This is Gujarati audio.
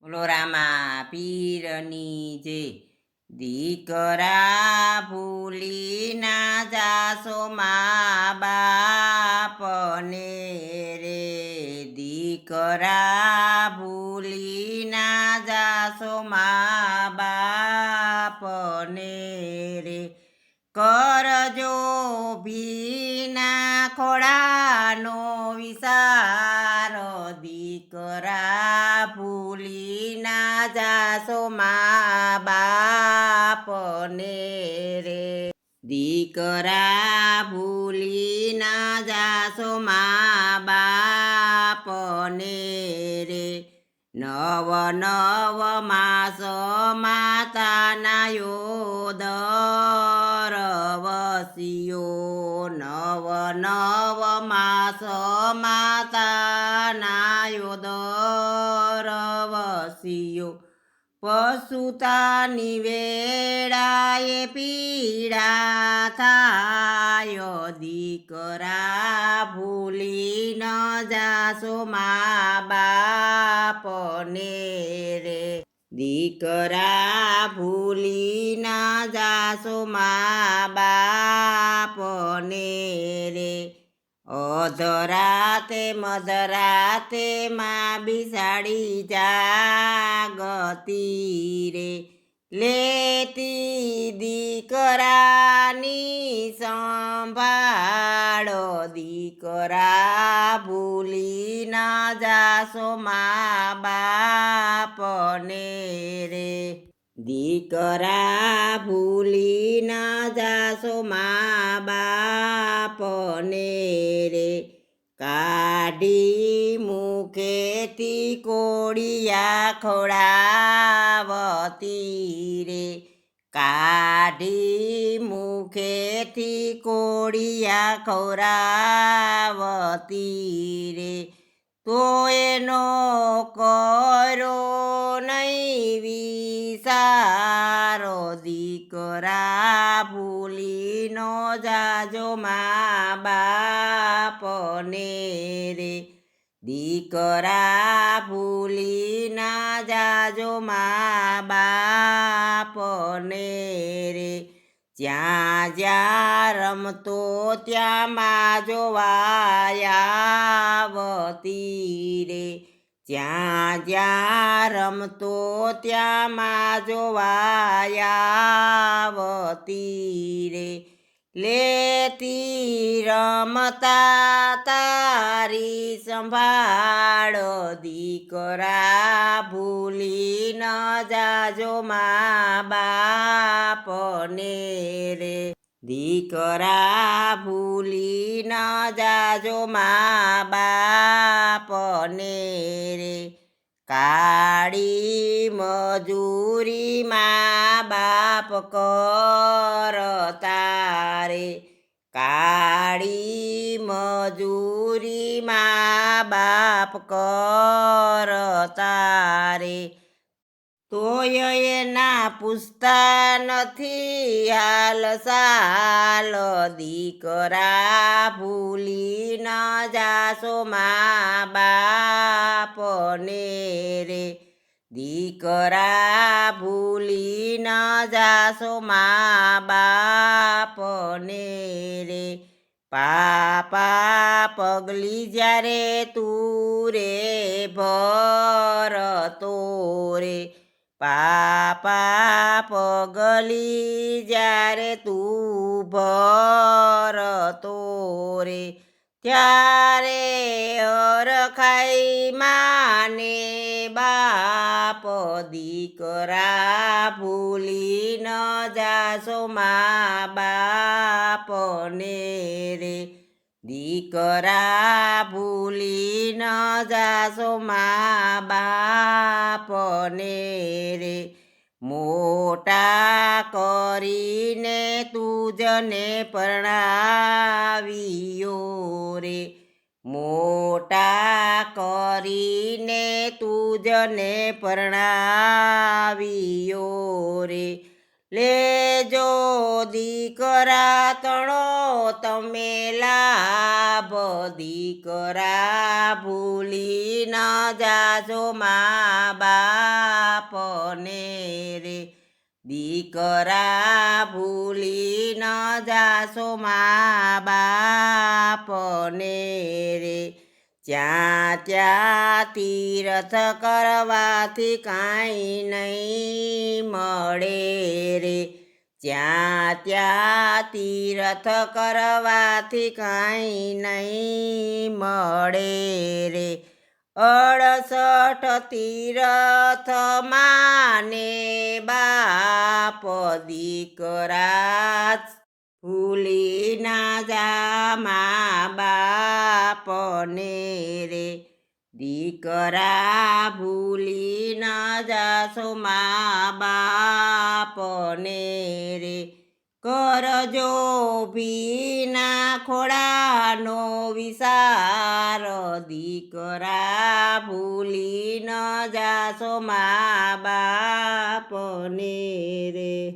બોલો રામા પીરની જે દીકરા ભૂલી ના જાશો મા બાપને રે, દીકરા ભૂલી ના જાશો મા બાપને રે, કરજો ભીના ખોડાનો વિચાર, દીકરા ભૂલી ના જાશો મા બાપને રે, દીકરા ભૂલી ના જાશો મા બાપને રે, નવ નવ માસ માતાના યોદર વસિયો, નવ નવ માસ માતાના યોદર વસિયો, પશુતાની વેળાએ પીડા થાય, દીકરા ભૂલી ન જાશો મા બાપને રે, દીકરા ભૂલી ના જાશો મા બાપને રે, અધરાતે મધરાતે માં બિસાડી જાગતી રે, લેતી દીકરાની સંભાળો, દીકરા ભૂલી ના જાશો મા બાપને રે, દીકરા ભૂલી ના જાશો મા બાપને રે, કાઢી મુખેથી કોળિયા ખવડાવતી રે, કાઢી મુખેથી કોળિયા ખવડાવતી રે, તો એનો કરો નહીં વિચારો, દીકરા ભૂલી નો જાજો મા બાપને રે, દીકરા ભૂલી ના જાજો મા બાપને રે, જ્યાં જ્યાં રમતો ત્યાં માં જોવા આવતી રે, જ્યાં જ્યાં રમતો ત્યાં માં જોવા આવતી રે, લેતી રમતા તારી સંભાળો, દીકરા ભૂલી ન જાજો મા બાપને રે, દીકરા ભૂલી ન જાજો મા બાપને રે, કાળી મજૂરી મા બાપ કરતા રે, કાળી મજૂરી મા બાપ કરતા રે, તોય એના પૂછતા નથી હાલ સાલ, દીકરા ભૂલી ન જાશો મા બાપને રે, દીકરા ભૂલી ન જાશો મા બાપને રે, પાપા પગલી જ્યારે તું રે ભરતો રે, પાપા પગલી જ્યારે તું ભરતો રે, ત્યારે હરખાઈ માને બાપ, દીકરા ભૂલી ન જાશો મા બાપને રે, દીકરા ભૂલી ન જાશો મા બાપને રે, મોટા કરીને તુજને પરણાવ્યો રે, મોટા કરીને તુજને પરણાવ્યો રે, લેજો દીકરા તણો તમે લાભ, દીકરા ભૂલી ન જાજો મા બાપ દીકરા ભૂલી ન જાશો મા બાપને રે. જ્યાં ત્યાં તીર્થ કરવાથી કાંઈ નહીં મળે રે. જ્યાં ત્યાં તીર્થ કરવાથી કાંઈ નહીં મળે રે. 68 તીર્થ માને બાપ દીકરા ભૂલી ના જા મા બાપને રે. દીકરા ભૂલી ન જાશો મા બાપને રે. કરજો ભીના ખોળાનો વિચાર દીકરા ભૂલી ન જાશો મા બાપને રે.